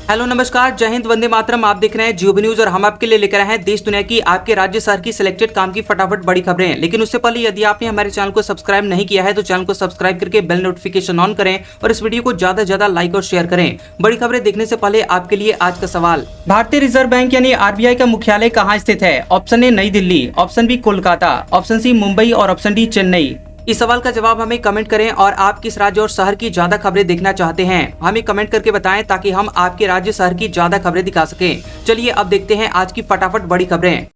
Hello नमस्कार, जय हिंद, वंदे मातरम। आप देख रहे हैं जियो न्यूज और हम आपके लिए लेकर आए हैं देश दुनिया की आपके राज्य शहर की सिलेक्टेड काम की फटाफट बड़ी खबरें। लेकिन उससे पहले यदि आपने हमारे चैनल को सब्सक्राइब नहीं किया है तो चैनल को सब्सक्राइब करके बेल नोटिफिकेशन ऑन करें और इस वीडियो को ज्यादा से ज्यादा लाइक और शेयर करें। बड़ी खबरें देखने से पहले आपके लिए आज का सवाल, भारतीय रिजर्व बैंक यानी आरबीआई का मुख्यालय कहाँ स्थित है? Option A New Delhi, option B Kolkata, option C Mumbai और ऑप्शन डी चेन्नई। इस सवाल का जवाब हमें कमेंट करें और आप किस राज्य और शहर की ज्यादा खबरें देखना चाहते हैं हमें कमेंट करके बताएं ताकि हम आपके राज्य शहर की ज्यादा खबरें दिखा सकें। चलिए अब देखते हैं आज की फटाफट बड़ी खबरें।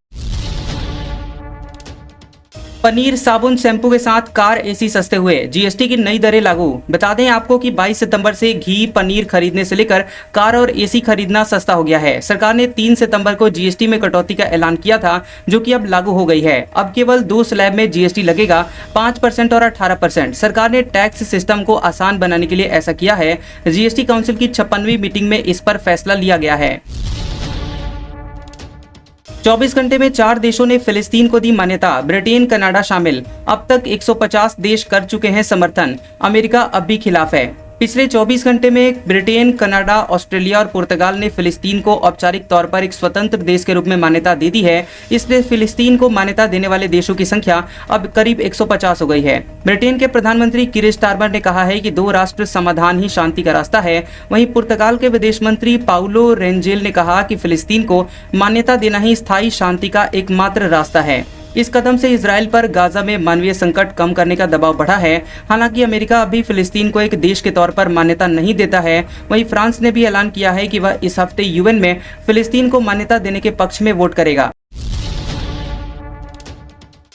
पनीर, साबुन, शैम्पू के साथ कार एसी सस्ते हुए, जीएसटी की नई दरें लागू। बता दें आपको कि 22 सितंबर से घी, पनीर खरीदने से लेकर कार और एसी खरीदना सस्ता हो गया है। सरकार ने 3 सितंबर को जीएसटी में कटौती का ऐलान किया था जो कि अब लागू हो गई है। अब केवल 2 स्लैब में जीएसटी लगेगा, 5% और 18%। सरकार ने टैक्स सिस्टम को आसान बनाने के लिए ऐसा किया है। जीएसटी काउंसिल की 56वीं मीटिंग में इस पर फैसला लिया गया है। 24 घंटे में 4 देशों ने फिलिस्तीन को दी मान्यता, ब्रिटेन, कनाडा शामिल। अब तक 150 देश कर चुके हैं समर्थन, अमेरिका अब भी खिलाफ है। पिछले 24 घंटे में ब्रिटेन, कनाडा, ऑस्ट्रेलिया और पुर्तगाल ने फिलिस्तीन को औपचारिक तौर पर एक स्वतंत्र देश के रूप में मान्यता दे दी है। इसलिए फिलिस्तीन को मान्यता देने वाले देशों की संख्या अब करीब 150 हो गई है। ब्रिटेन के प्रधानमंत्री कीर स्टारमर ने कहा है कि 2 राष्ट्र समाधान ही शांति का रास्ता है। वहीं पुर्तगाल के विदेश मंत्री पाउलो रेंजेल ने कहा कि फिलिस्तीन को मान्यता देना ही स्थायी शांति का एकमात्र रास्ता है। इस कदम से इजराइल पर गाजा में मानवीय संकट कम करने का दबाव बढ़ा है। हालांकि अमेरिका अभी फिलिस्तीन को एक देश के तौर पर मान्यता नहीं देता है। वहीं फ्रांस ने भी ऐलान किया है कि वह इस हफ्ते यूएन में फिलिस्तीन को मान्यता देने के पक्ष में वोट करेगा।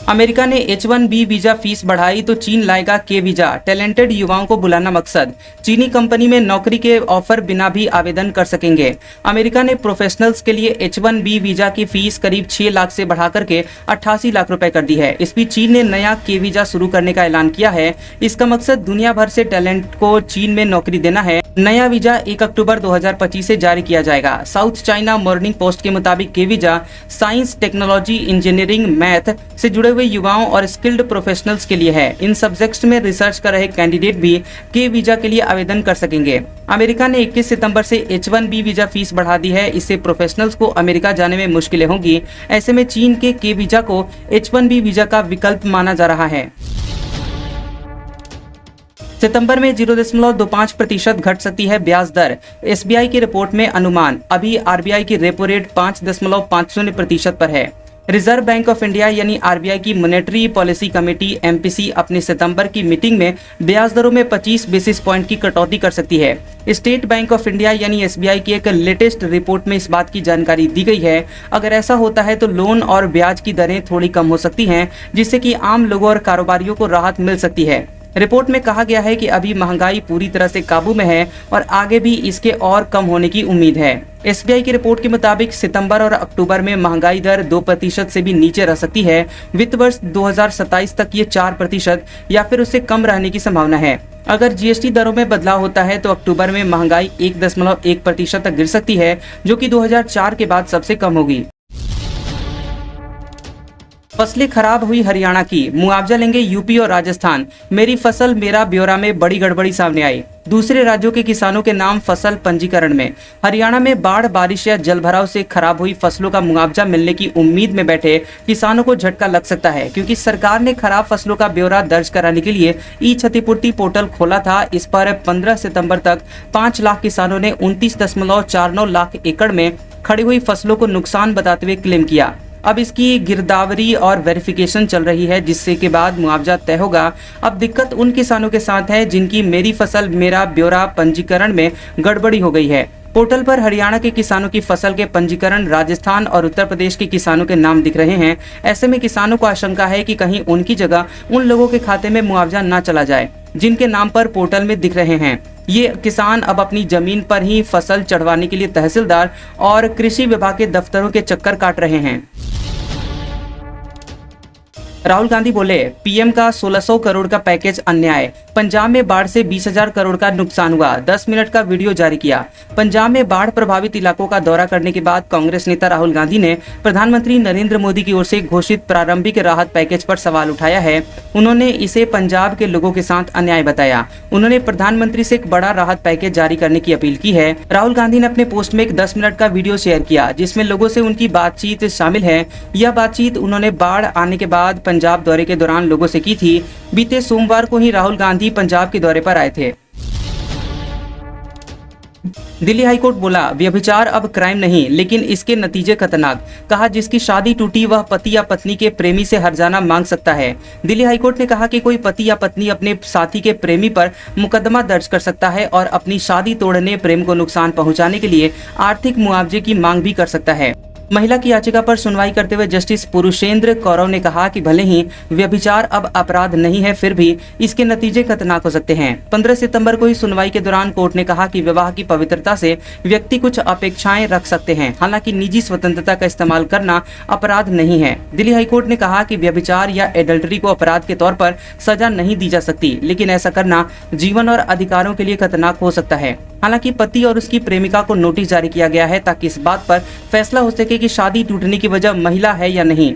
अमेरिका ने H1B वीजा फीस बढ़ाई तो चीन लाएगा के वीजा, टैलेंटेड युवाओं को बुलाना मकसद। चीनी कंपनी में नौकरी के ऑफर बिना भी आवेदन कर सकेंगे। अमेरिका ने प्रोफेशनल्स के लिए H1B वीजा की फीस करीब 6 लाख से बढ़ा करके 88 लाख रुपए कर दी है। इस बीच चीन ने नया के वीजा शुरू करने का ऐलान किया है। इसका मकसद दुनिया भर से टैलेंट को चीन में नौकरी देना है। नया वीजा 1 अक्टूबर 2025 से जारी किया जाएगा। साउथ चाइना मॉर्निंग पोस्ट के मुताबिक के visa science, technology, engineering, math से जुड़े हुए युवाओं और स्किल्ड प्रोफेशनल्स के लिए है। इन सब्जेक्ट्स में रिसर्च कर रहे कैंडिडेट भी के वीजा के लिए आवेदन कर सकेंगे। अमेरिका ने 21 सितंबर से H1B वीजा फीस बढ़ा दी है। इससे प्रोफेशनल्स को अमेरिका जाने में मुश्किलें होंगी। ऐसे में चीन के वीजा को H1B वीजा का विकल्प माना जा रहा है। सितंबर में 0.25% घट सकती है ब्याज दर, एसबीआई की रिपोर्ट में अनुमान। अभी आरबीआई की रेपो रेट 5.50% पर है। रिजर्व बैंक ऑफ इंडिया यानी आरबीआई की मॉनेटरी पॉलिसी कमेटी एमपीसी अपने सितंबर की मीटिंग में ब्याज दरों में 25 बेसिस पॉइंट की कटौती कर सकती है। स्टेट बैंक ऑफ इंडिया यानी एसबीआई की एक लेटेस्ट रिपोर्ट में इस बात की जानकारी दी गई है। अगर ऐसा होता है तो लोन और ब्याज की दरें थोड़ी कम हो सकती हैं, जिससे कि आम लोगों और कारोबारियों को राहत मिल सकती है। रिपोर्ट में कहा गया है कि अभी महंगाई पूरी तरह से काबू में है और आगे भी इसके और कम होने की उम्मीद है। एसबीआई की रिपोर्ट के मुताबिक सितंबर और अक्टूबर में महंगाई दर 2% से भी नीचे रह सकती है। वित्त वर्ष 2027 तक ये 4% या फिर उससे कम रहने की संभावना है। अगर जीएसटी दरों में बदलाव होता है तो अक्टूबर में महंगाई 1.1% तक गिर सकती है, जो कि 2004 के बाद सबसे कम होगी। फसलें खराब हुई हरियाणा की, मुआवजा लेंगे यूपी और राजस्थान। मेरी फसल मेरा ब्यौरा में बड़ी गड़बड़ी सामने आई। दूसरे राज्यों के किसानों के नाम फसल पंजीकरण में। हरियाणा में बाढ़, बारिश या जलभराव से खराब हुई फसलों का मुआवजा मिलने की उम्मीद में बैठे किसानों को झटका लग सकता है, क्योंकि सरकार ने खराब फसलों का ब्यौरा दर्ज कराने के लिए ई क्षतिपूर्ति पोर्टल खोला था। इस पर 15 सितंबर तक 5 लाख किसानों ने 29.49 लाख एकड़ में खड़ी हुई फसलों को नुकसान बताते हुए क्लेम किया। अब इसकी गिरदावरी और वेरिफिकेशन चल रही है, जिससे के बाद मुआवजा तय होगा। अब दिक्कत उन किसानों के साथ है जिनकी मेरी फसल मेरा ब्यौरा पंजीकरण में गड़बड़ी हो गई है। पोर्टल पर हरियाणा के किसानों की फसल के पंजीकरण राजस्थान और उत्तर प्रदेश के किसानों के नाम दिख रहे हैं। ऐसे में किसानों को आशंका है कि कहीं उनकी जगह उन लोगों के खाते में मुआवजा न चला जाए जिनके नाम पर पोर्टल में दिख रहे हैं। ये किसान अब अपनी जमीन पर ही फसल चढ़वाने के लिए तहसीलदार और कृषि विभाग के दफ्तरों के चक्कर काट रहे हैं। राहुल गांधी बोले, पीएम का 1600 करोड़ का पैकेज अन्याय, पंजाब में बाढ़ से 20,000 करोड़ का नुकसान हुआ, 10 मिनट का वीडियो जारी किया। पंजाब में बाढ़ प्रभावित इलाकों का दौरा करने के बाद कांग्रेस नेता राहुल गांधी ने प्रधानमंत्री नरेंद्र मोदी की ओर से घोषित प्रारंभिक राहत पैकेज पर सवाल उठाया है। उन्होंने इसे पंजाब के लोगों के साथ अन्याय बताया। उन्होंने प्रधानमंत्री से एक बड़ा राहत पैकेज जारी करने की अपील की है। राहुल गांधी ने अपने पोस्ट में एक 10 मिनट का वीडियो शेयर किया जिसमें लोगों से उनकी बातचीत शामिल है। यह बातचीत उन्होंने बाढ़ आने के बाद पंजाब दौरे के दौरान लोगों से की थी। बीते सोमवार को ही राहुल गांधी पंजाब के दौरे पर आए थे। दिल्ली हाईकोर्ट बोला, व्यभिचार अब क्राइम नहीं लेकिन इसके नतीजे खतरनाक। कहा, जिसकी शादी टूटी वह पति या पत्नी के प्रेमी से हर्जाना मांग सकता है। दिल्ली हाईकोर्ट ने कहा कि कोई पति या पत्नी अपने साथी के प्रेमी पर मुकदमा दर्ज कर सकता है और अपनी शादी तोड़ने, प्रेम को नुकसान पहुंचाने के लिए आर्थिक मुआवजे की मांग भी कर सकता है। महिला की याचिका पर सुनवाई करते हुए जस्टिस पुरुषेंद्र कौरव ने कहा कि भले ही व्यभिचार अब अपराध नहीं है, फिर भी इसके नतीजे खतरनाक हो सकते हैं। 15 सितंबर को ही सुनवाई के दौरान कोर्ट ने कहा कि विवाह की पवित्रता से व्यक्ति कुछ अपेक्षाएं रख सकते हैं, हालांकि निजी स्वतंत्रता का इस्तेमाल करना अपराध नहीं है। दिल्ली हाईकोर्ट ने कहा कि व्यभिचार या एडल्टरी को अपराध के तौर पर सजा नहीं दी जा सकती, लेकिन ऐसा करना जीवन और अधिकारों के लिए खतरनाक हो सकता है। हालांकि पति और उसकी प्रेमिका को नोटिस जारी किया गया है ताकि इस बात पर फैसला हो सके कि शादी टूटने की वजह महिला है या नहीं।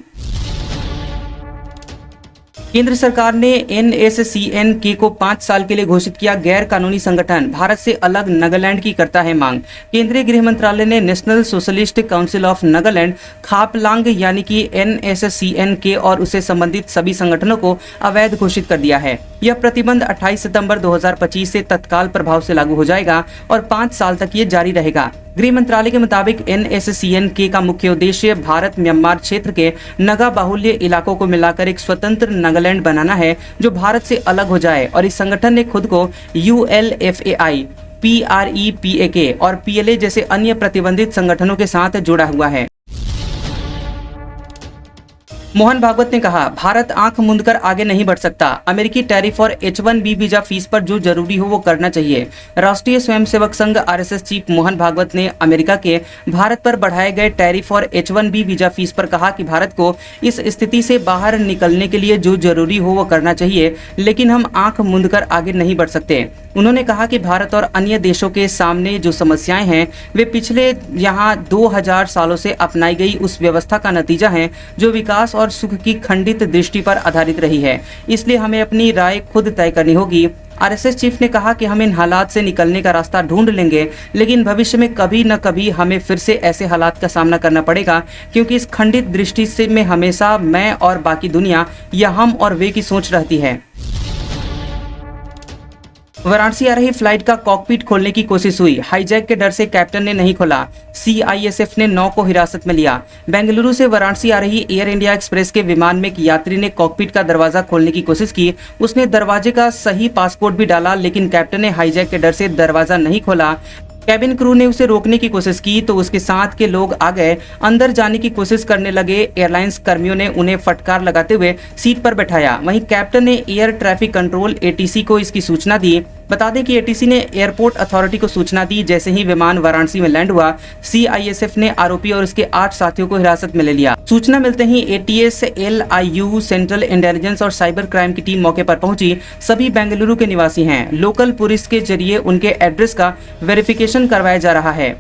केंद्र सरकार ने NSCN-K को 5 साल के लिए घोषित किया गैर कानूनी संगठन। भारत से अलग नागालैंड की करता है मांग। केंद्रीय गृह मंत्रालय ने national socialist council of Nagaland Khaplang यानी कि NSCN-K और उससे संबंधित सभी संगठनों को अवैध घोषित कर दिया है। यह प्रतिबंध 28 सितंबर 2025 से तत्काल प्रभाव से लागू हो जाएगा और 5 साल तक ये जारी रहेगा। गृह मंत्रालय के मुताबिक NSCN-K का मुख्य उद्देश्य भारत म्यांमार क्षेत्र के नगा बाहुल्य इलाकों को मिलाकर एक स्वतंत्र नागालैंड बनाना है जो भारत से अलग हो जाए, और इस संगठन ने खुद को ULFAI, PREPAK और PLA जैसे अन्य प्रतिबंधित संगठनों के साथ जोड़ा हुआ है। मोहन भागवत ने कहा, भारत आंख मूंदकर आगे नहीं बढ़ सकता। अमेरिकी टैरिफ और H-1B वीजा फीस पर जो जरूरी हो वो करना चाहिए। राष्ट्रीय स्वयंसेवक संघ RSS चीफ मोहन भागवत ने अमेरिका के भारत पर बढ़ाए गए टैरिफ और H-1B वीजा फीस पर कहा कि भारत को इस स्थिति से बाहर निकलने के लिए जो जरूरी हो वो करना चाहिए, लेकिन हम आंख मूंदकर आगे नहीं बढ़ सकते। उन्होंने कहा कि भारत और अन्य देशों के सामने जो समस्याएं हैं वे पिछले यहाँ 2000 सालों से अपनाई गई उस व्यवस्था का नतीजा है जो विकास और सुख की खंडित दृष्टि पर आधारित रही है। इसलिए हमें अपनी राय खुद तय करनी होगी। RSS चीफ ने कहा कि हम इन हालात से निकलने का रास्ता ढूंढ लेंगे, लेकिन भविष्य में कभी न कभी हमें फिर से ऐसे हालात का सामना करना पड़ेगा, क्योंकि इस खंडित दृष्टि से में हमेशा मैं और बाकी दुनिया या हम और वे की सोच रहती है। वाराणसी आ रही फ्लाइट का कॉकपिट खोलने की कोशिश हुई, हाईजैक के डर से कैप्टन ने नहीं खोला। CISF ने 9 को हिरासत में लिया। बेंगलुरु से वाराणसी आ रही एयर इंडिया एक्सप्रेस के विमान में एक यात्री ने कॉकपिट का दरवाजा खोलने की कोशिश की। उसने दरवाजे का सही पासपोर्ट भी डाला, लेकिन कैप्टन ने हाईजैक के डर से दरवाजा नहीं खोला। कैबिन क्रू ने उसे रोकने की कोशिश की तो उसके साथ के लोग आ गए, अंदर जाने की कोशिश करने लगे। एयरलाइंस कर्मियों ने उन्हें फटकार लगाते हुए सीट पर बैठाया। वहीं कैप्टन ने एयर ट्रैफिक कंट्रोल ATC को इसकी सूचना दी। बता दें कि ATC ने एयरपोर्ट अथॉरिटी को सूचना दी। जैसे ही विमान वाराणसी में लैंड हुआ, CISF ने आरोपी और उसके 8 साथियों को हिरासत में ले लिया। सूचना मिलते ही ATS, LIU, सेंट्रल इंटेलिजेंस और साइबर क्राइम की टीम मौके पर पहुंची। सभी बेंगलुरु के निवासी हैं। लोकल पुलिस के जरिए उनके एड्रेस का वेरिफिकेशन करवाया जा रहा है।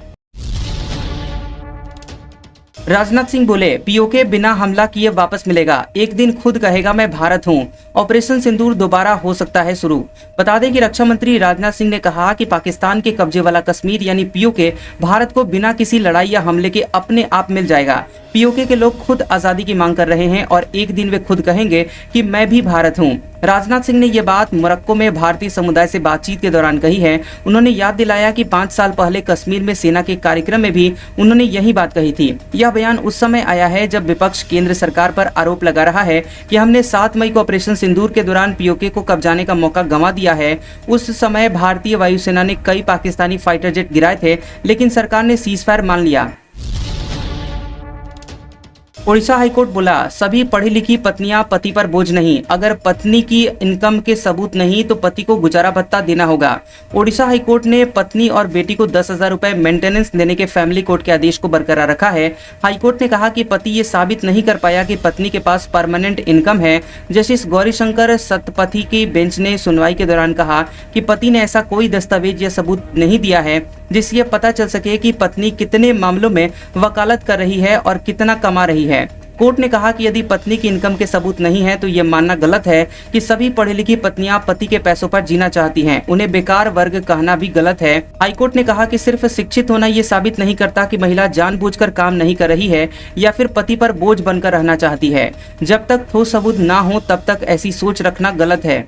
राजनाथ सिंह बोले, POK बिना हमला किए वापस मिलेगा, एक दिन खुद कहेगा मैं भारत हूं। ऑपरेशन सिंदूर दोबारा हो सकता है शुरू। बता दें कि रक्षा मंत्री राजनाथ सिंह ने कहा कि पाकिस्तान के कब्जे वाला कश्मीर यानी POK भारत को बिना किसी लड़ाई या हमले के अपने आप मिल जाएगा। POK के लोग खुद आजादी की मांग कर रहे हैं और एक दिन वे खुद कहेंगे कि मैं भी भारत हूं। राजनाथ सिंह ने ये बात मोरक्को में भारतीय समुदाय से बातचीत के दौरान कही है। उन्होंने याद दिलाया कि 5 साल पहले कश्मीर में सेना के कार्यक्रम में भी उन्होंने यही बात कही थी। यह बयान उस समय आया है जब विपक्ष केंद्र सरकार पर आरोप लगा रहा है कि हमने 7 मई को ऑपरेशन सिंदूर के दौरान POK को कब्जाने का मौका गंवा दिया है। उस समय भारतीय वायुसेना ने कई पाकिस्तानी फाइटर जेट गिराए थे, लेकिन सरकार ने सीज फायर मान लिया। ओडिशा हाईकोर्ट बोला, सभी पढ़ी लिखी पत्नियां पति पर बोझ नहीं, अगर पत्नी की इनकम के सबूत नहीं तो पति को गुजारा भत्ता देना होगा। ओडिशा हाईकोर्ट ने पत्नी और बेटी को 10,000 रुपए मेंटेनेंस देने के फैमिली कोर्ट के आदेश को बरकरार रखा है। हाईकोर्ट ने कहा कि पति ये साबित नहीं कर पाया कि पत्नी के पास परमानेंट इनकम है। जस्टिस गौरीशंकर सतपथी की बेंच ने सुनवाई के दौरान कहा कि पति ने ऐसा कोई दस्तावेज या सबूत नहीं दिया है जिससे यह पता चल सके कि पत्नी कितने मामलों में वकालत कर रही है और कितना कमा रही है। कोर्ट ने कहा कि यदि पत्नी की इनकम के सबूत नहीं है तो यह मानना गलत है कि सभी पढ़ी लिखी पत्नियां पति के पैसों पर जीना चाहती हैं। उन्हें बेकार वर्ग कहना भी गलत है। हाईकोर्ट ने कहा कि सिर्फ शिक्षित होना ये साबित नहीं करता कि महिला जानबूझकर काम नहीं कर रही है या फिर पति पर बोझ बनकर रहना चाहती है। जब तक ठोस सबूत ना हो तब तक ऐसी सोच रखना गलत है।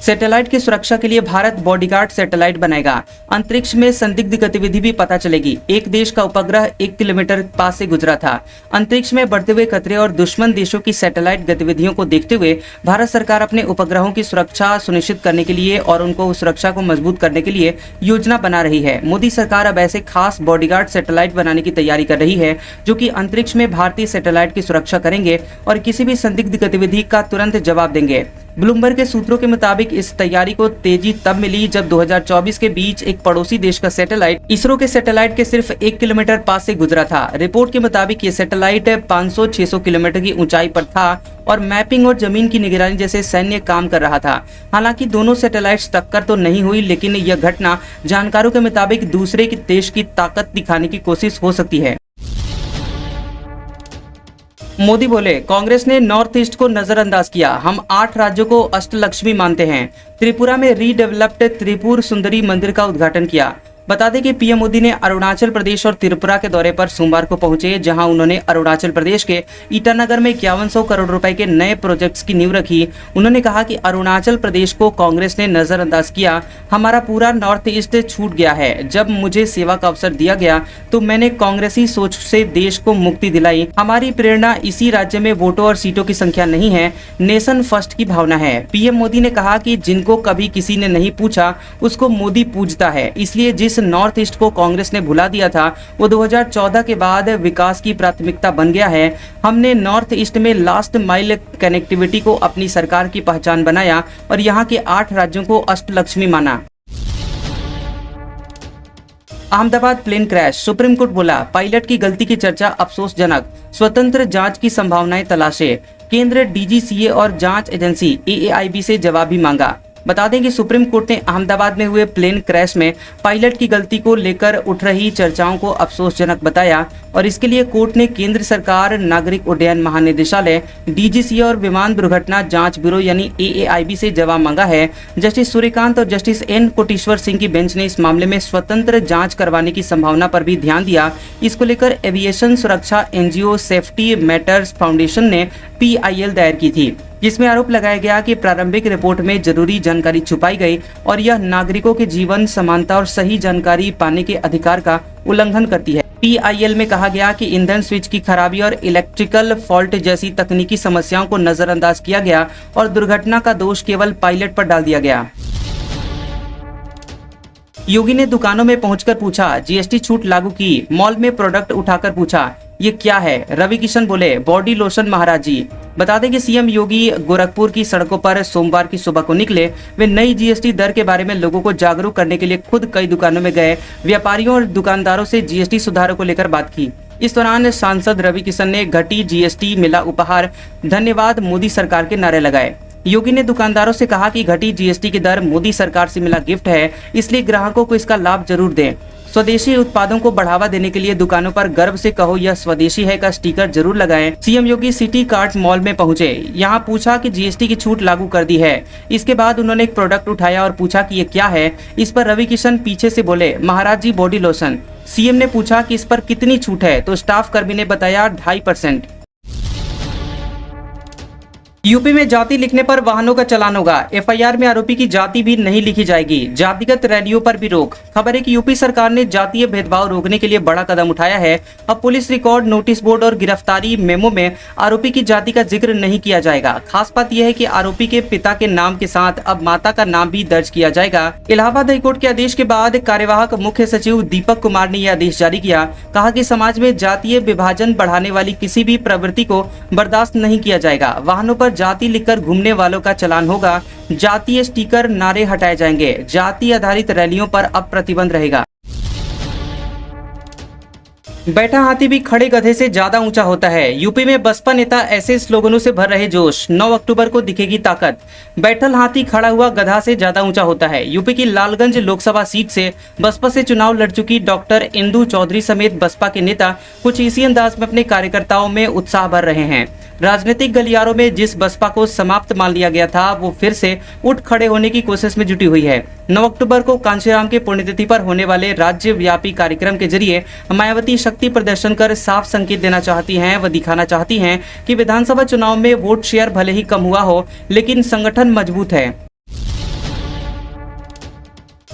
सैटेलाइट की सुरक्षा के लिए भारत बॉडीगार्ड सैटेलाइट बनाएगा। अंतरिक्ष में संदिग्ध गतिविधि भी पता चलेगी। एक देश का उपग्रह 1 किलोमीटर पास से गुजरा था। अंतरिक्ष में बढ़ते हुए खतरे और दुश्मन देशों की सैटेलाइट गतिविधियों को देखते हुए भारत सरकार अपने उपग्रहों की सुरक्षा सुनिश्चित करने के लिए और उनको सुरक्षा को मजबूत करने के लिए योजना बना रही है। मोदी सरकार अब ऐसे खास बॉडीगार्ड सैटेलाइट बनाने की तैयारी कर रही है जो कि अंतरिक्ष में भारतीय सैटेलाइट की सुरक्षा करेंगे और किसी भी संदिग्ध गतिविधि का तुरंत जवाब देंगे। ब्लूमबर्ग के सूत्रों के मुताबिक इस तैयारी को तेजी तब मिली जब 2024 के बीच एक पड़ोसी देश का सैटेलाइट इसरो के सैटेलाइट के सिर्फ 1 किलोमीटर पास से गुजरा था। रिपोर्ट के मुताबिक ये सैटेलाइट 500-600 किलोमीटर की ऊंचाई पर था और मैपिंग और जमीन की निगरानी जैसे सैन्य काम कर रहा था। हालांकि दोनों सैटेलाइट्स टक्कर तो नहीं हुई, लेकिन यह घटना जानकारों के मुताबिक दूसरे देश की ताकत दिखाने की कोशिश हो सकती है। मोदी बोले, कांग्रेस ने नॉर्थ ईस्ट को नजरअंदाज किया। हम 8 राज्यों को अष्टलक्ष्मी मानते हैं। त्रिपुरा में रीडेवलप्ड त्रिपुर सुंदरी मंदिर का उद्घाटन किया। बता दें कि पीएम मोदी ने अरुणाचल प्रदेश और त्रिपुरा के दौरे पर सोमवार को पहुंचे, जहां उन्होंने अरुणाचल प्रदेश के ईटानगर में 5100 करोड़ रुपए के नए प्रोजेक्ट्स की नींव रखी। उन्होंने कहा कि अरुणाचल प्रदेश को कांग्रेस ने नजरअंदाज किया। हमारा पूरा नॉर्थ ईस्ट छूट गया है। जब मुझे सेवा का अवसर दिया गया तो मैंने कांग्रेसी सोच से देश को मुक्ति दिलाई। हमारी प्रेरणा इसी राज्य में वोटों और सीटों की संख्या नहीं है, नेशन फर्स्ट की भावना है। पीएम मोदी ने कहा कि जिनको कभी किसी ने नहीं पूछा उसको मोदी पूजता है। इसलिए जिस नॉर्थ ईस्ट को कांग्रेस ने भुला दिया था वो 2014 के बाद विकास की प्राथमिकता बन गया है। हमने नॉर्थ ईस्ट में लास्ट माइल कनेक्टिविटी को अपनी सरकार की पहचान बनाया और यहाँ के 8 राज्यों को अष्टलक्ष्मी माना। Ahmedabad plane crash, supreme court बोला, पायलट की गलती की चर्चा अफसोसजनक, स्वतंत्र जांच की संभावनाएं तलाशे। केंद्र डीजीसीए और जांच एजेंसी एएआईबी से जवाब भी मांगा। बता दें कि सुप्रीम कोर्ट ने अहमदाबाद में हुए प्लेन क्रैश में पायलट की गलती को लेकर उठ रही चर्चाओं को अफसोसजनक बताया और इसके लिए कोर्ट ने केंद्र सरकार, नागरिक उड्डयन महानिदेशालय, डीजीसीए और विमान दुर्घटना जांच ब्यूरो यानी एएआईबी से जवाब मांगा है। जस्टिस सूर्यकांत और जस्टिस एन कोटेश्वर सिंह की बेंच ने इस मामले में स्वतंत्र जांच करवाने की संभावना पर भी ध्यान दिया। इसको लेकर एविएशन सुरक्षा एनजीओ सेफ्टी मैटर्स फाउंडेशन ने पीआईएल दायर की थी, जिसमें आरोप लगाया गया कि प्रारंभिक रिपोर्ट में जरूरी जानकारी छुपाई गई और यह नागरिकों के जीवन, समानता और सही जानकारी पाने के अधिकार का उल्लंघन करती है। पीआईएल में कहा गया कि ईंधन स्विच की खराबी और इलेक्ट्रिकल फॉल्ट जैसी तकनीकी समस्याओं को नजरअंदाज किया गया और दुर्घटना का दोष केवल पायलट पर डाल दिया गया। योगी ने दुकानों में पहुंचकर पूछा, जीएसटी छूट लागू की। मॉल में प्रोडक्ट उठाकर पूछा, ये क्या है? रवि किशन बोले, बॉडी लोशन महाराज जी। बता दें कि सीएम योगी गोरखपुर की सड़कों पर सोमवार की सुबह को निकले। वे नई जीएसटी दर के बारे में लोगों को जागरूक करने के लिए खुद कई दुकानों में गए, व्यापारियों और दुकानदारों से जीएसटी सुधारों को लेकर बात की। इस दौरान सांसद रवि किशन ने घटी जीएसटी मिला उपहार, धन्यवाद मोदी सरकार के नारे लगाए। योगी ने दुकानदारों से कहा कि घटी जीएसटी की दर मोदी सरकार से मिला गिफ्ट है, इसलिए ग्राहकों को इसका लाभ जरूर दें। स्वदेशी उत्पादों को बढ़ावा देने के लिए दुकानों पर गर्व से कहो यह स्वदेशी है का स्टिकर जरूर लगाएं। सीएम योगी सिटी कार्ट मॉल में पहुंचे, यहां पूछा कि जीएसटी की छूट लागू कर दी है। इसके बाद उन्होंने एक प्रोडक्ट उठाया और पूछा कि ये क्या है। इस पर रवि किशन पीछे से बोले, महाराज जी बॉडी लोशन। सीएम ने पूछा कि इस पर कितनी छूट है, तो स्टाफ कर्मी ने बताया 2.5%। यूपी में जाति लिखने पर वाहनों का चालान होगा। एफआईआर में आरोपी की जाति भी नहीं लिखी जाएगी। जातिगत रैलियों पर भी रोक। खबर है कि यूपी सरकार ने जातीय भेदभाव रोकने के लिए बड़ा कदम उठाया है। अब पुलिस रिकॉर्ड, नोटिस बोर्ड और गिरफ्तारी मेमो में आरोपी की जाति का जिक्र नहीं किया जाएगा। खास बात यह है कि आरोपी के पिता के नाम के साथ अब माता का नाम भी दर्ज किया जाएगा। इलाहाबाद हाईकोर्ट के आदेश के बाद कार्यवाहक मुख्य सचिव दीपक कुमार ने यह आदेश जारी किया। कहा कि समाज में जातीय विभाजन बढ़ाने वाली किसी भी प्रवृत्ति को बर्दाश्त नहीं किया जाएगा। वाहनों पर जाति लिखकर घूमने वालों का चालान होगा। जातीय स्टिकर, नारे हटाए जाएंगे। जाति आधारित रैलियों पर अब प्रतिबंध रहेगा। बैठा हाथी भी खड़े गधे से ज्यादा ऊंचा होता है। यूपी में बसपा नेता ऐसे स्लोगनों से भर रहे जोश। 9 अक्टूबर को दिखेगी ताकत। बैठल हाथी खड़ा हुआ गधा से ज्यादा ऊंचा होता है। यूपी की लालगंज लोकसभा सीट से बसपा से चुनाव लड़ चुकी डॉक्टर इंदु चौधरी समेत बसपा के नेता कुछ इसी अंदाज में अपने कार्यकर्ताओं में उत्साह भर रहे हैं। राजनीतिक गलियारों में जिस बसपा को समाप्त मान लिया गया था, वो फिर से उठ खड़े होने की कोशिश में जुटी हुई है। 9 अक्टूबर को कांशीराम के पुण्यतिथि पर होने वाले राज्यव्यापी कार्यक्रम के जरिए मायावती शक्ति प्रदर्शन कर साफ संकेत देना चाहती हैं व दिखाना चाहती हैं कि विधानसभा चुनाव में वोट शेयर भले ही कम हुआ हो, लेकिन संगठन मजबूत है।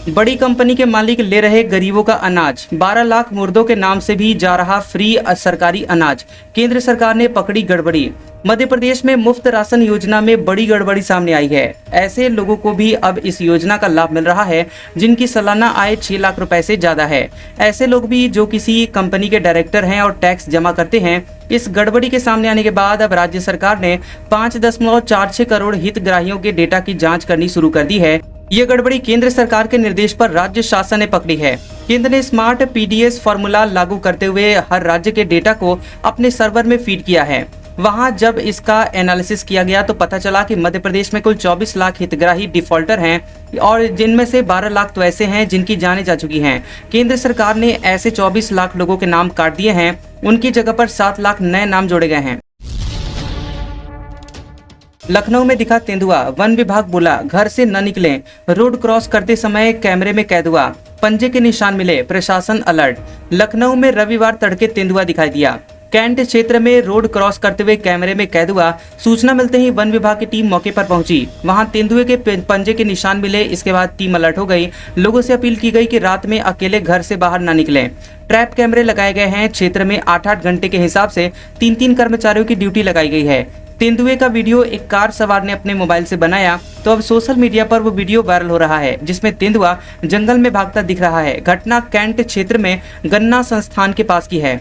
बड़ी कंपनी के मालिक ले रहे गरीबों का अनाज। 12 लाख मुर्दों के नाम से भी जा रहा फ्री सरकारी अनाज। केंद्र सरकार ने पकड़ी गड़बड़ी। मध्य प्रदेश में मुफ्त राशन योजना में बड़ी गड़बड़ी सामने आई है। ऐसे लोगों को भी अब इस योजना का लाभ मिल रहा है जिनकी सालाना आय 6 लाख रुपए से ज्यादा है। ऐसे लोग भी जो किसी कंपनी के डायरेक्टर हैं और टैक्स जमा करते हैं। इस गड़बड़ी के सामने आने के बाद अब राज्य सरकार ने 5.46 करोड़ हितग्राहियों के डेटा की जाँच करनी शुरू कर दी है। ये गड़बड़ी केंद्र सरकार के निर्देश पर राज्य शासन ने पकड़ी है। केंद्र ने स्मार्ट पीडीएस फॉर्मूला लागू करते हुए हर राज्य के डेटा को अपने सर्वर में फीड किया है। वहां जब इसका एनालिसिस किया गया तो पता चला कि मध्य प्रदेश में कुल 24 लाख हितग्राही डिफॉल्टर हैं और जिनमें से 12 लाख तो ऐसे हैं जिनकी जानें जा चुकी हैं। केंद्र सरकार ने ऐसे 24 लाख लोगों के नाम काट दिए हैं। उनकी जगह पर 7 लाख नए नाम जोड़े गए हैं। लखनऊ में दिखा तेंदुआ। वन विभाग बोला घर से न निकलें। रोड क्रॉस करते समय कैमरे में कैद हुआ। पंजे के निशान मिले। प्रशासन अलर्ट। लखनऊ में रविवार तड़के तेंदुआ दिखाई दिया। कैंट क्षेत्र में रोड क्रॉस करते हुए कैमरे में कैद हुआ। सूचना मिलते ही वन विभाग की टीम मौके पर पहुंची। वहां तेंदुए के पंजे के निशान मिले। इसके बाद टीम अलर्ट हो गई। लोगों से अपील की गई कि रात में अकेले घर से बाहर न निकलें। ट्रैप कैमरे लगाए गए हैं। क्षेत्र में 8-8 घंटे के हिसाब से 3-3 कर्मचारियों की ड्यूटी लगाई गई है। तेंदुए का वीडियो एक कार सवार ने अपने मोबाइल से बनाया तो अब सोशल मीडिया पर वो वीडियो वायरल हो रहा है जिसमें तेंदुआ जंगल में भागता दिख रहा है। घटना कैंट क्षेत्र में गन्ना संस्थान के पास की है।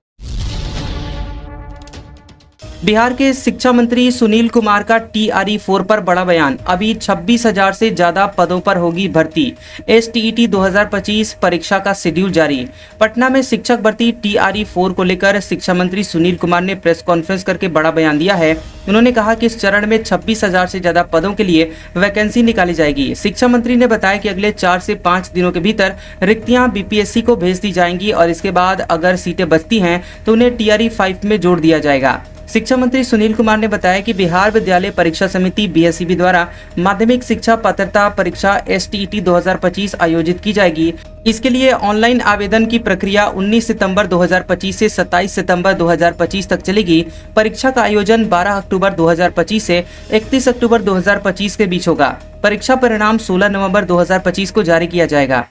बिहार के शिक्षा मंत्री सुनील कुमार का TRE 4 पर बड़ा बयान। अभी 26,000 से ज्यादा पदों पर होगी भर्ती। STET 2025 परीक्षा का शेड्यूल जारी। पटना में शिक्षक भर्ती TRE 4 को लेकर शिक्षा मंत्री सुनील कुमार ने प्रेस कॉन्फ्रेंस करके बड़ा बयान दिया है। उन्होंने कहा कि इस चरण में 26,000 से ज्यादा पदों के लिए वैकेंसी निकाली जाएगी। शिक्षा मंत्री ने बताया कि अगले 4 से 5 दिनों के भीतर रिक्तियां BPSC को भेज दी जाएंगी और इसके बाद अगर सीटें बचती हैं तो उन्हें TRE 5 में जोड़ दिया जाएगा। शिक्षा मंत्री सुनील कुमार ने बताया कि बिहार विद्यालय परीक्षा समिति BSEB द्वारा माध्यमिक शिक्षा पात्रता परीक्षा STET 2025 आयोजित की जाएगी। इसके लिए ऑनलाइन आवेदन की प्रक्रिया 19 सितंबर 2025 से 27 सितंबर 2025 तक चलेगी। परीक्षा का आयोजन 12 अक्टूबर 2025 से 31 अक्टूबर 2025 के बीच होगा। परीक्षा परिणाम 16 नवंबर 2025 को जारी किया जाएगा।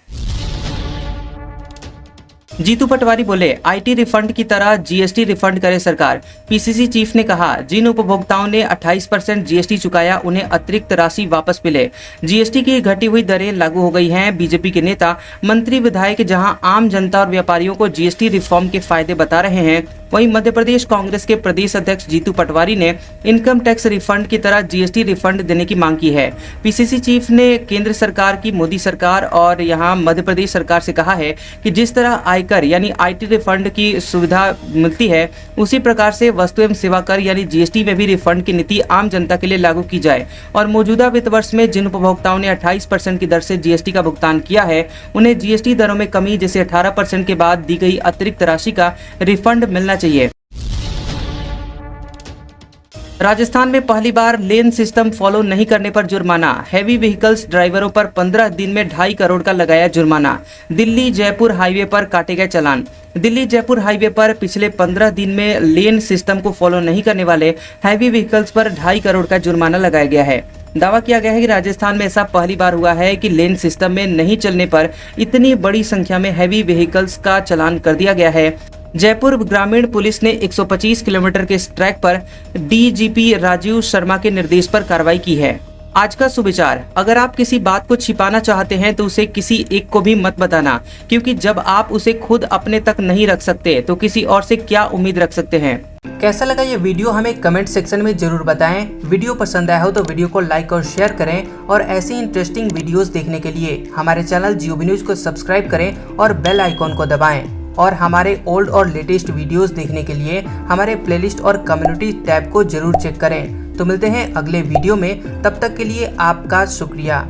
जीतू पटवारी बोले IT रिफंड की तरह GST रिफंड करे सरकार। PCC चीफ ने कहा जिन उपभोक्ताओं ने 28% GST चुकाया उन्हें अतिरिक्त राशि वापस मिले। GST की घटी हुई दरें लागू हो गई हैं। बीजेपी के नेता, मंत्री, विधायक जहां आम जनता और व्यापारियों को GST रिफॉर्म के फायदे बता रहे हैं, वहीं मध्य प्रदेश कांग्रेस के प्रदेश अध्यक्ष जीतू पटवारी ने इनकम टैक्स रिफंड की तरह GST रिफंड देने की मांग की है। PCC चीफ ने केंद्र सरकार की, मोदी सरकार और यहां मध्य प्रदेश सरकार से कहा है कि जिस तरह आयकर यानी IT रिफंड की सुविधा मिलती है उसी प्रकार से वस्तु एवं सेवा कर यानी GST में भी रिफंड की नीति आम जनता के लिए लागू की जाए और मौजूदा वित्त वर्ष में जिन उपभोक्ताओं ने 28% की दर से GST का भुगतान किया है उन्हें GST दरों में कमी जैसे 18% के बाद दी गई अतिरिक्त राशि का रिफंड मिलना चाहिए। राजस्थान में पहली बार लेन सिस्टम फॉलो नहीं करने पर जुर्माना। हैवी व्हीकल्स ड्राइवरों पर 15 दिन में 2.5 करोड़ का लगाया जुर्माना। दिल्ली जयपुर हाईवे पर काटे गए चालान। दिल्ली जयपुर हाईवे पर पिछले 15 दिन में लेन सिस्टम को फॉलो नहीं करने वाले हैवी व्हीकल्स पर 2.5 करोड़ का जुर्माना लगाया गया है। दावा किया गया है कि राजस्थान में ऐसा पहली बार हुआ है कि लेन सिस्टम में नहीं चलने पर इतनी बड़ी संख्या में हैवी व्हीकल्स का चालान कर दिया गया है। जयपुर ग्रामीण पुलिस ने 125 किलोमीटर के इस ट्रैक पर डीजीपी राजीव शर्मा के निर्देश पर कार्रवाई की है। आज का सुविचार, अगर आप किसी बात को छिपाना चाहते हैं तो उसे किसी एक को भी मत बताना, क्योंकि जब आप उसे खुद अपने तक नहीं रख सकते तो किसी और से क्या उम्मीद रख सकते हैं। कैसा लगा ये वीडियो हमें कमेंट सेक्शन में जरूर बताएं। वीडियो पसंद आया हो तो वीडियो को लाइक और शेयर करें और ऐसी इंटरेस्टिंग वीडियोस देखने के लिए हमारे चैनल जियोबी न्यूज को सब्सक्राइब करें और बेल आइकॉन को दबाएं। और हमारे ओल्ड और लेटेस्ट वीडियोस देखने के लिए हमारे प्लेलिस्ट और कम्युनिटी टैब को जरूर चेक करें। तो मिलते हैं अगले वीडियो में, तब तक के लिए आपका शुक्रिया।